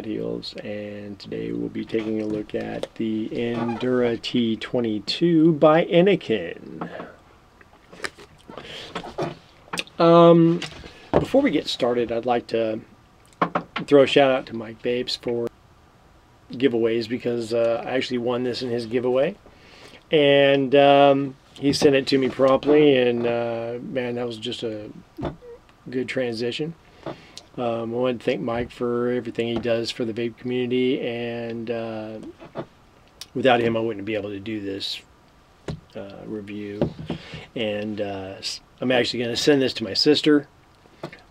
Flat Heels, and today we'll be taking a look at the Endura T-22 by Innokin. Before we get started, I'd like to throw a shout out to Mike Vapes for giveaways, because I actually won this in his giveaway, and he sent it to me promptly, and man, that was just a good transition. I want to thank Mike for everything he does for the vape community, and without him I wouldn't be able to do this review. And I'm actually going to send this to my sister,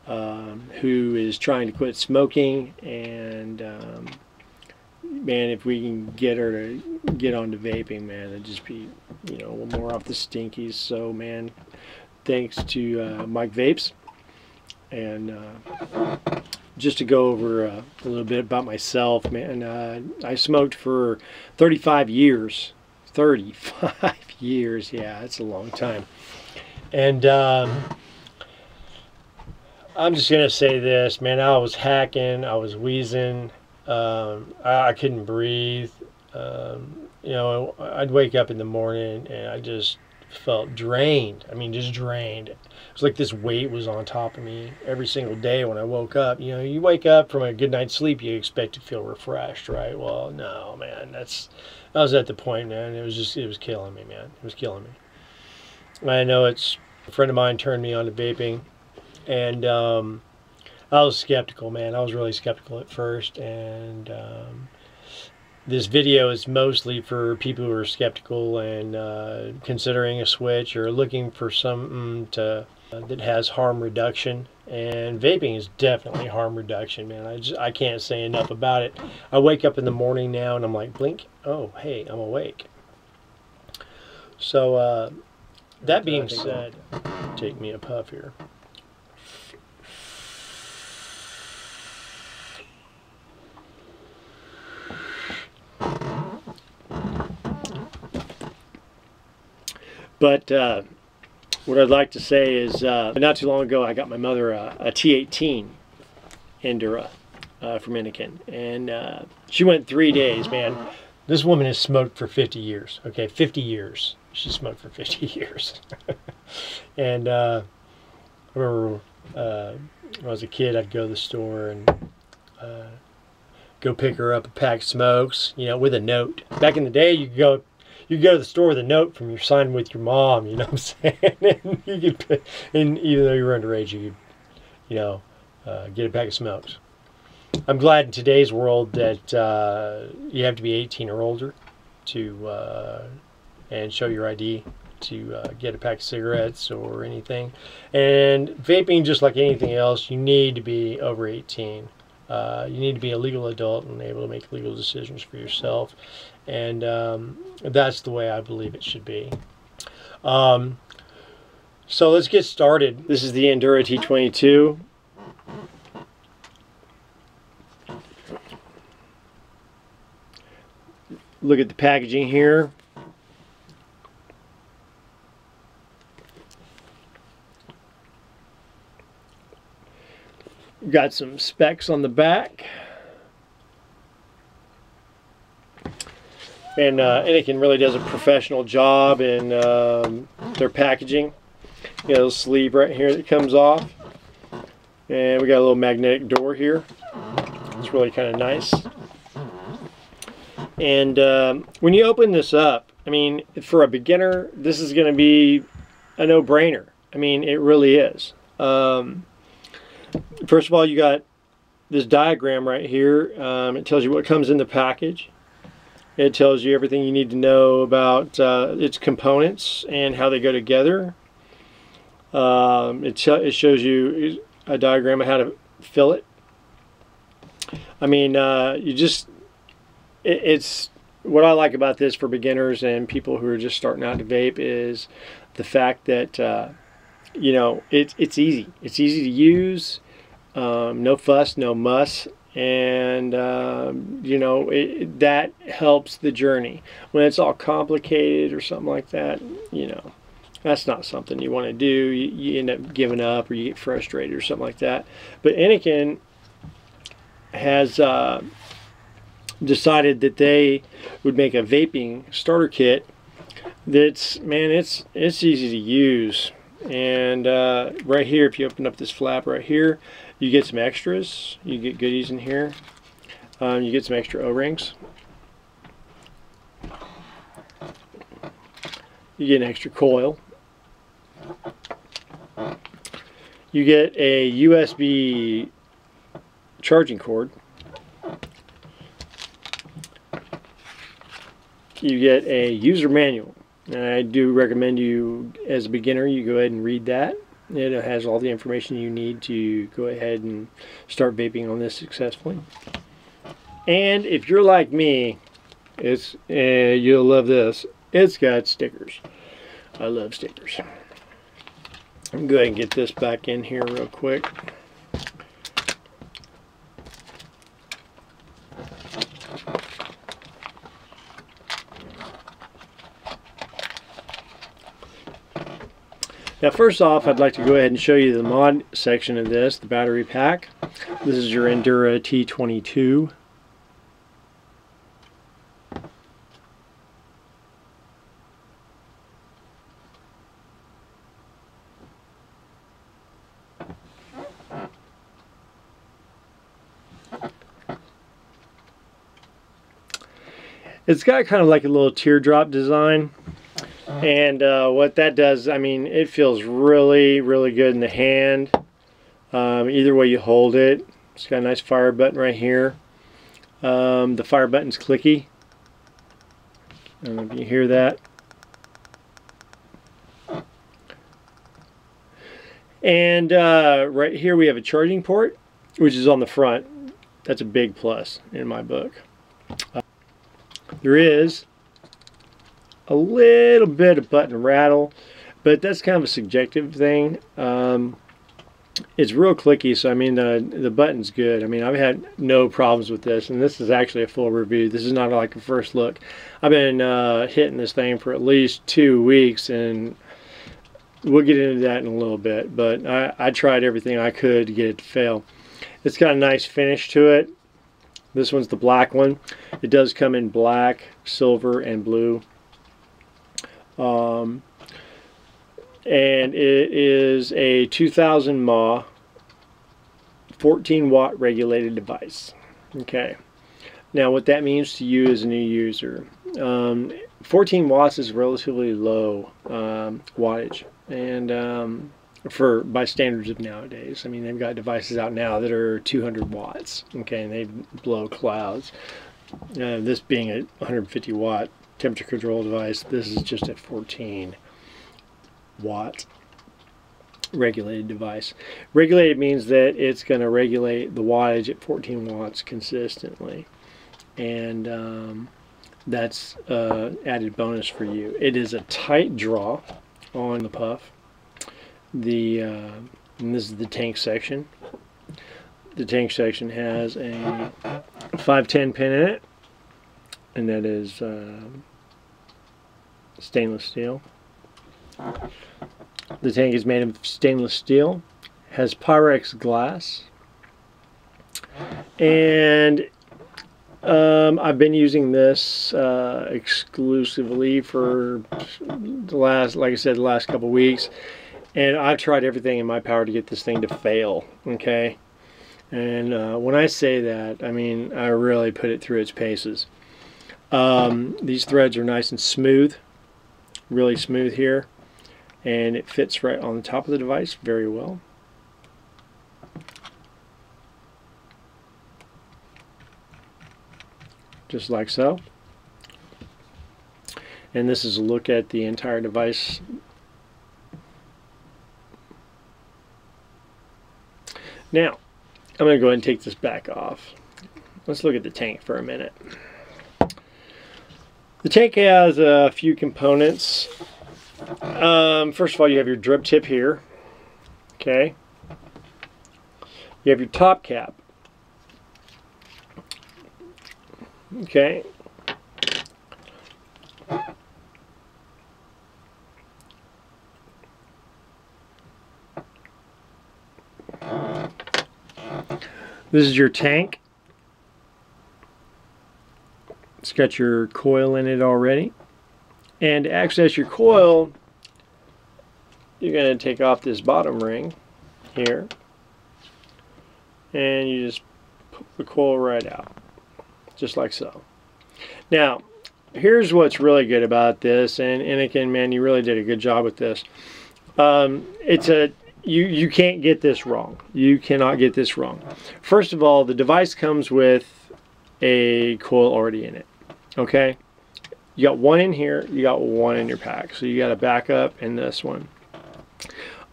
who is trying to quit smoking, and man, if we can get her to get onto vaping, man, it'd just be, you know, a little more off the stinkies. So man, thanks to Mike Vapes. And just to go over a little bit about myself, man, I smoked for 35 years. 35 years, yeah, that's a long time. And I'm just gonna say this, man, I was hacking, I was wheezing, I couldn't breathe. You know, I'd wake up in the morning and I just felt drained. I mean, just drained. It was like this weight was on top of me every single day when I woke up. You know, you wake up from a good night's sleep, you expect to feel refreshed, right? Well, no, man, I was at the point, man, it was killing me, man. It was killing me. I know a friend of mine turned me on to vaping, and I was skeptical, man. I was really skeptical at first, and this video is mostly for people who are skeptical and considering a switch or looking for something that has harm reduction. And vaping is definitely harm reduction, man. I can't say enough about it. I wake up in the morning now and I'm like, blink, oh hey, I'm awake. So that being said, take me a puff here. But what I'd like to say is, not too long ago I got my mother a T-18 Endura from Innokin, and she went 3 days, man. This woman has smoked for 50 years, okay, 50 years. She smoked for 50 years. And I remember when I was a kid, I'd go to the store and go pick her up a pack of smokes, you know, with a note. Back in the day, you could go to the store with a note from your sign with your mom, you know what I'm saying? And you could, and even though you were underage, you could, you know, get a pack of smokes. I'm glad in today's world that you have to be 18 or older to and show your ID to get a pack of cigarettes or anything. And vaping, just like anything else, you need to be over 18. You need to be a legal adult and able to make legal decisions for yourself. And that's the way I believe it should be. So let's get started. This is the Endura T-22. Look at the packaging here. Got some specs on the back. And Innokin really does a professional job in their packaging. You know, the sleeve right here that comes off. And we got a little magnetic door here. It's really kind of nice. And when you open this up, I mean, for a beginner, this is going to be a no-brainer. I mean, it really is. First of all, you got this diagram right here. It tells you what comes in the package. It tells you everything you need to know about its components and how they go together. It shows you a diagram of how to fill it. I mean, it's what I like about this for beginners and people who are just starting out to vape is the fact that you know, it's easy. It's easy to use. No fuss, no muss. And you know, that helps the journey. When it's all complicated or something like that, you know, that's not something you want to do. You end up giving up or you get frustrated or something like that. But Innokin has decided that they would make a vaping starter kit that's, man, it's easy to use. And right here, if you open up this flap right here, you get some extras. You get goodies in here. You get some extra O-rings. You get an extra coil. You get a USB charging cord. You get a user manual. And I do recommend you, as a beginner, you go ahead and read that. It has all the information you need to go ahead and start vaping on this successfully. And if you're like me, you'll love this. It's got stickers. I love stickers. I'm going to go ahead and get this back in here real quick. Now, first off, I'd like to go ahead and show you the mod section of this, the battery pack. This is your Endura T-22. It's got kind of like a little teardrop design. And what that does, I mean, it feels really, really good in the hand. Either way you hold it. It's got a nice fire button right here. The fire button's clicky. I don't know if you hear that. And right here we have a charging port, which is on the front. That's a big plus in my book. There is a little bit of button rattle, but that's kind of a subjective thing. It's real clicky, so I mean the button's good. I mean, I've had no problems with this, and this is actually a full review. This is not like a first look. I've been hitting this thing for at least 2 weeks, and we'll get into that in a little bit, but I tried everything I could to get it to fail. It's got a nice finish to it. This one's the black one. It does come in black, silver, and blue. And it is a 2000 mAh 14 watt regulated device. Okay, now what that means to you as a new user, 14 watts is relatively low wattage, and by standards of nowadays. I mean, they've got devices out now that are 200 watts, okay, and they blow clouds. This being a 150 watt temperature control device, this is just a 14 watt regulated device. Regulated means that it's going to regulate the wattage at 14 watts consistently, and that's added bonus for you. It is a tight draw on the puff. And this is the tank section. The tank section has a 510 pin in it, and that is stainless steel. The tank is made of stainless steel, has Pyrex glass, and I've been using this exclusively for the last, like I said, the last couple weeks, and I've tried everything in my power to get this thing to fail, okay? And when I say that, I mean I really put it through its paces. These threads are nice and smooth, really smooth here, and it fits right on the top of the device very well. Just like so. And this is a look at the entire device. Now, I'm going to go ahead and take this back off. Let's look at the tank for a minute. The tank has a few components. First of all, you have your drip tip here. Okay. You have your top cap. Okay. This is your tank. got your coil in it already. And to access your coil, you're going to take off this bottom ring here, and you just put the coil right out, just like so. Now, here's what's really good about this, and Innokin, man, you really did a good job with this. You can't get this wrong. You cannot get this wrong. First of all, the device comes with a coil already in it. Okay, you got one in here, you got one in your pack, so you got a backup in this one.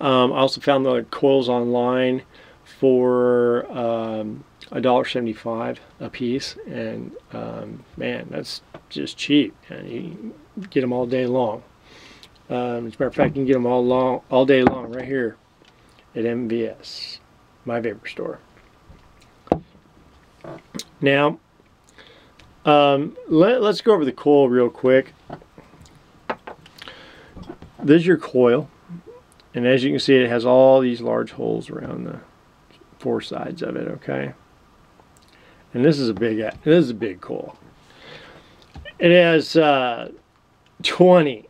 I also found the coils online for $1.75 a piece, and man, that's just cheap, and you get them all day long. As a matter of fact, you can get them all day long right here at MVS, my vapor store. Now, let's go over the coil real quick. This is your coil, and as you can see, it has all these large holes around the four sides of it. Okay, and this is a big coil. It has 20.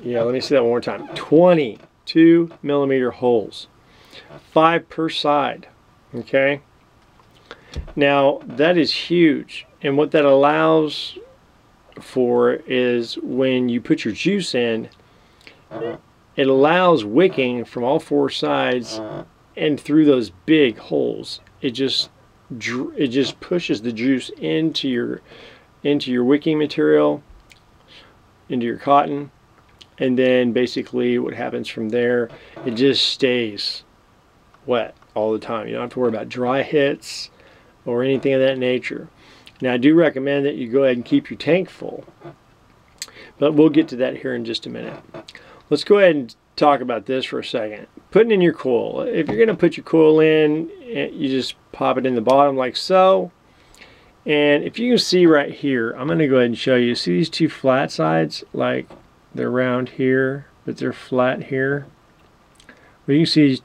Yeah, let me say that one more time. 22mm holes, 5 per side. Okay. Now that is huge, and what that allows for is when you put your juice in, it allows wicking from all four sides and through those big holes. It just pushes the juice into your wicking material, into your cotton, and then basically what happens from there, it just stays wet all the time. You don't have to worry about dry hits or anything of that nature. Now, I do recommend that you go ahead and keep your tank full, but we'll get to that here in just a minute. Let's go ahead and talk about this for a second. Putting in your coil. If you're going to put your coil in, you just pop it in the bottom like so. And if you can see right here, I'm going to go ahead and show you. See these two flat sides? Like they're round here, but they're flat here. Well, you can see these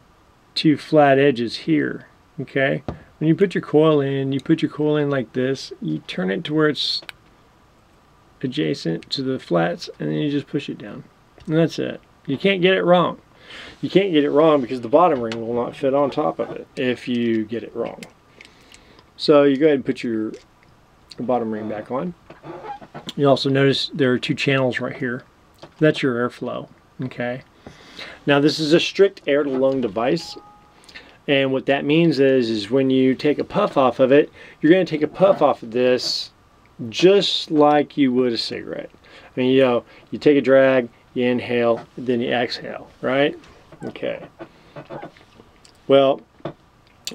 two flat edges here. Okay? When you put your coil in, you put your coil in like this. You turn it to where it's adjacent to the flats, and then you just push it down. And that's it. You can't get it wrong. You can't get it wrong because the bottom ring will not fit on top of it if you get it wrong. So you go ahead and put your bottom ring back on. You also notice there are two channels right here. That's your airflow. Okay. Now this is a strict air to lung device. And what that means is when you take a puff off of it, you're going to take a puff off of this just like you would a cigarette. I mean, you know, you take a drag, you inhale, then you exhale, right? Okay. Well,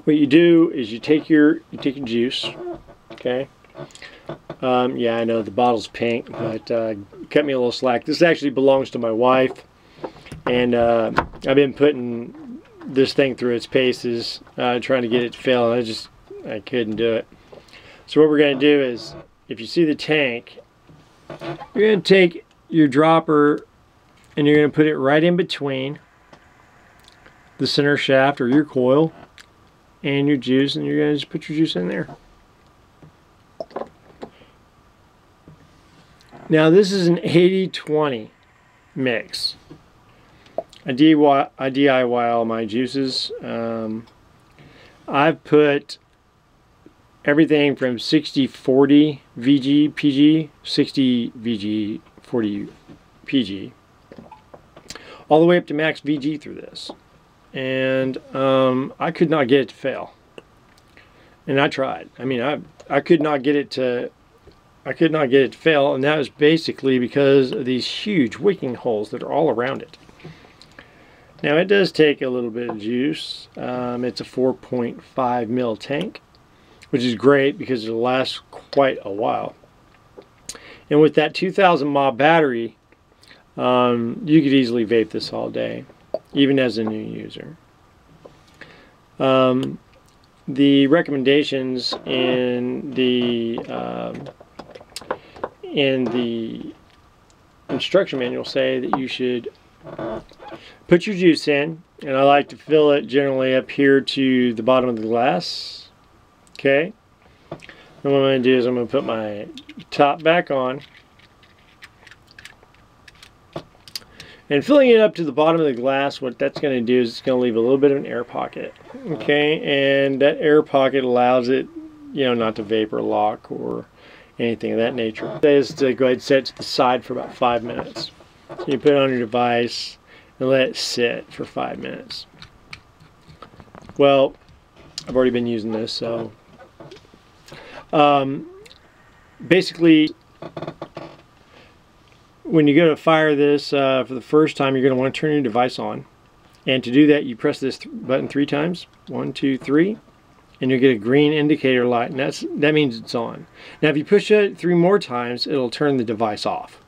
what you do is you take your juice, okay? Yeah, I know the bottle's pink, but cut me a little slack. This actually belongs to my wife, and I've been putting this thing through its paces, trying to get it to fail, and I couldn't do it. So what we're going to do is, if you see the tank, you're going to take your dropper and you're going to put it right in between the center shaft or your coil and your juice, and you're going to just put your juice in there. Now this is an 80-20 mix. I DIY all my juices. I've put everything from 60-40 VG PG, 60 VG 40 PG, all the way up to max VG through this, and I could not get it to fail. And I tried. I mean, I could not get it to fail, and that was basically because of these huge wicking holes that are all around it. Now it does take a little bit of juice. It's a 4.5 mil tank, which is great because it'll last quite a while. And with that 2000 mAh battery, you could easily vape this all day, even as a new user. The recommendations in the instruction manual say that you should put your juice in, and I like to fill it generally up here to the bottom of the glass. Okay. And what I'm going to do is I'm going to put my top back on. And filling it up to the bottom of the glass, what that's going to do is it's going to leave a little bit of an air pocket. Okay, and that air pocket allows it, you know, not to vapor lock or anything of that nature. That is to go ahead and set it to the side for about 5 minutes. So you put it on your device and let it sit for 5 minutes. Well, I've already been using this, so basically, when you go to fire this for the first time, you're going to want to turn your device on. And to do that, you press this button 3 times. 1, 2, 3. And you'll get a green indicator light, and that means it's on. Now, if you push it 3 more times, it'll turn the device off.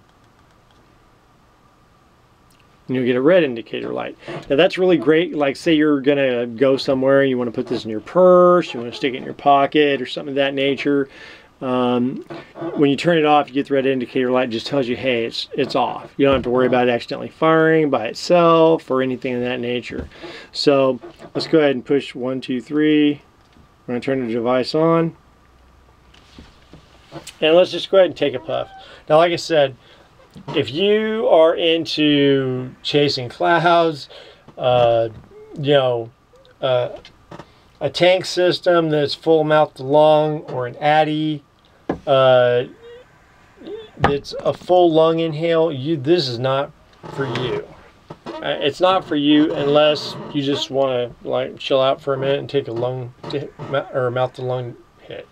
And you'll get a red indicator light. Now, that's really great. Like, say you're going to go somewhere and you want to put this in your purse, you want to stick it in your pocket or something of that nature. When you turn it off, you get the red indicator light. It just tells you, hey, it's off. You don't have to worry about it accidentally firing by itself or anything of that nature. So let's go ahead and push 1, 2, 3. We're going to turn the device on. And let's just go ahead and take a puff. Now, like I said, if you are into chasing clouds, you know, a tank system that's full mouth to lung, or an Addy that's a full lung inhale, this is not for you. It's not for you unless you just want to like chill out for a minute and take a lung or mouth to lung hit.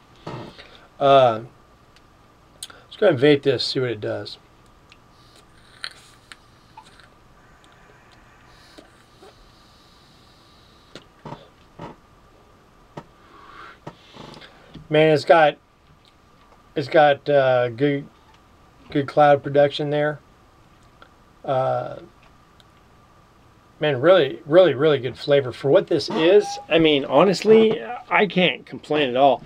Let's go ahead and vape this, see what it does. Man, it's got good cloud production there. Man, really good flavor for what this is. I mean, honestly, I can't complain at all.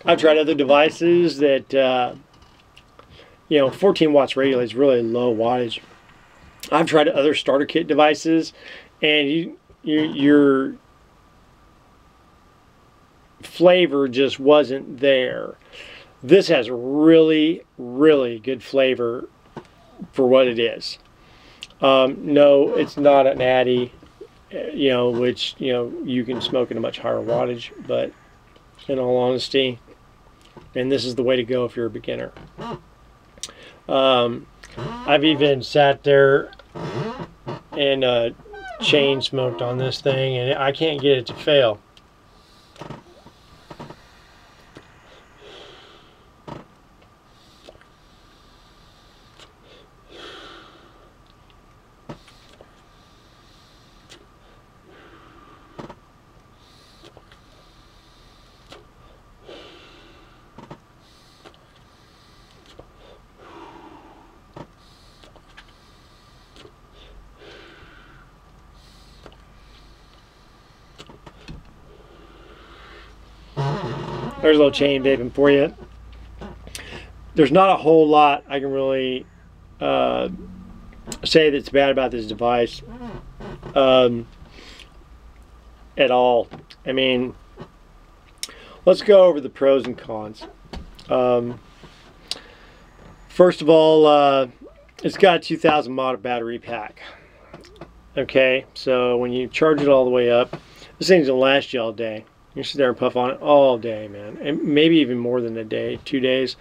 I've tried other devices that, you know, 14 watts regulator is really low wattage. I've tried other starter kit devices, and your flavor just wasn't there. This has really good flavor for what it is. No, it's not an Addy, you know, which, you know, you can smoke at a much higher wattage, but in all honesty, and this is the way to go if you're a beginner. I've even sat there and chain smoked on this thing, and I can't get it to fail. There's a little chain vaping for you. There's not a whole lot I can really say that's bad about this device at all. I mean, let's go over the pros and cons. First of all, it's got a 2000 mAh battery pack. Okay, so when you charge it all the way up, this thing's gonna last you all day. You sit there and puff on it all day, man, and maybe even more than a day, 2 days.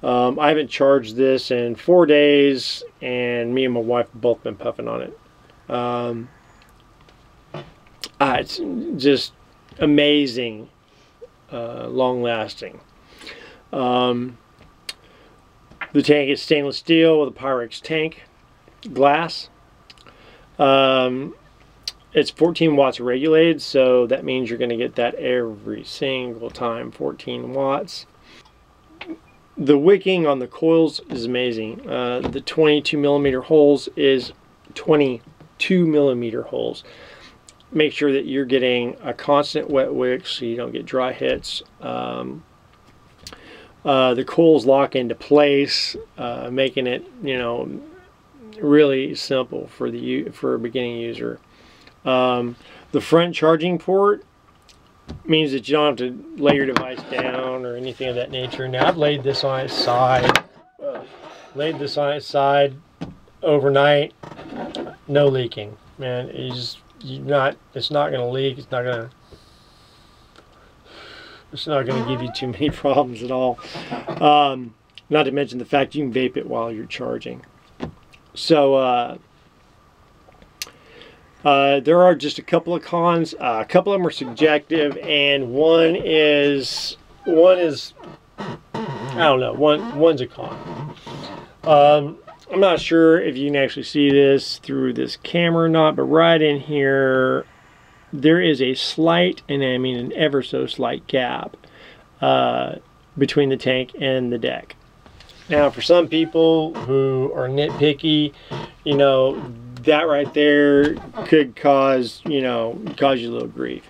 I haven't charged this in 4 days, and me and my wife have both been puffing on it. It's just amazing, long-lasting. The tank is stainless steel with a Pyrex tank glass. It's 14 watts regulated, so that means you're going to get that every single time, 14 watts. The wicking on the coils is amazing. The 22 millimeter holes is 22 millimeter holes. Make sure that you're getting a constant wet wick so you don't get dry hits. The coils lock into place, making it, you know, really simple for a beginning user. The front charging port means that you don't have to lay your device down or anything of that nature. Now I've laid this on its side, overnight, no leaking. Man, it's not going to leak. It's not going to give you too many problems at all. Not to mention the fact you can vape it while you're charging. So there are just a couple of cons. A couple of them are subjective, and one is I don't know. One's a con. I'm not sure if you can actually see this through this camera or not, but right in here, there is a slight, and I mean an ever so slight gap between the tank and the deck. Now, for some people who are nitpicky, you know, that right there could cause you a little grief.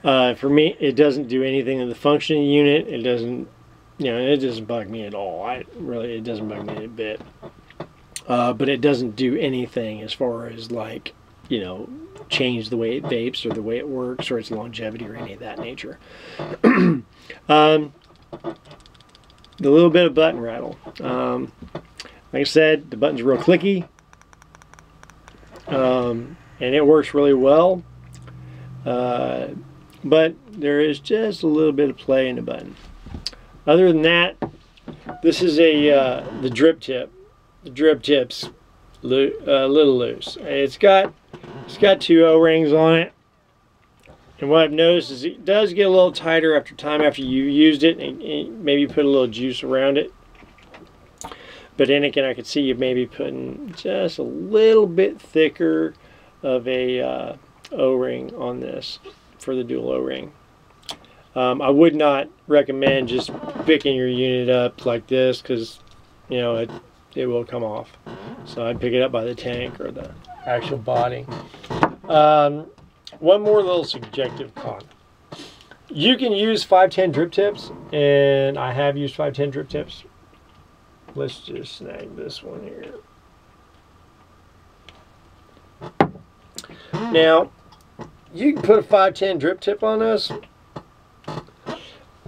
For me, it doesn't do anything to the functioning unit. It doesn't, it doesn't bug me at all. It doesn't bug me a bit. But it doesn't do anything as far as like, change the way it vapes or the way it works or its longevity or any of that nature. The little bit of button rattle. Like I said, the button's real clicky. And it works really well. But there is just a little bit of play in the button. Other than that, this is the drip tip. The drip tip's a little loose. It's got 2 O-rings on it, and what I've noticed is it does get a little tighter after you used it, and maybe put a little juice around it. But Innokin, I could see you maybe putting just a little bit thicker of a O-ring on this for the dual O-ring. I would not recommend just picking your unit up like this, because it will come off. So I'd pick it up by the tank or the actual body. One more little subjective con. You can use 510 drip tips, and I have used 510 drip tips. Let's just snag this one here. Now, you can put a 510 drip tip on this,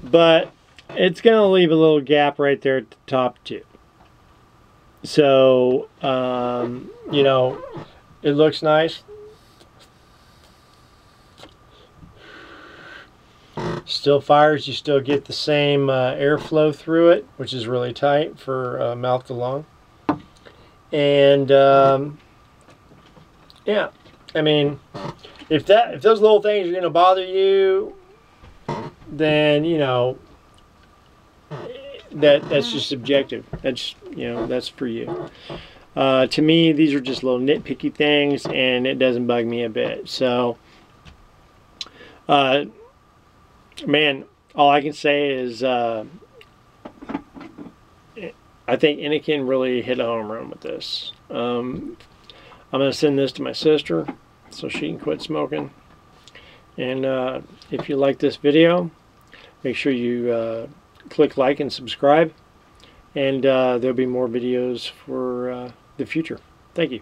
but it's going to leave a little gap right there at the top too. So, it looks nice. Still fires, you still get the same airflow through it, which is really tight for mouth to lung. And yeah, I mean, if those little things are going to bother you, then that's just subjective. That's that's for you. To me, these are just little nitpicky things, and it doesn't bug me a bit. So, man, all I can say is I think Innokin really hit a home run with this. I'm going to send this to my sister so she can quit smoking. And if you like this video, make sure you click like and subscribe. And there'll be more videos for the future. Thank you.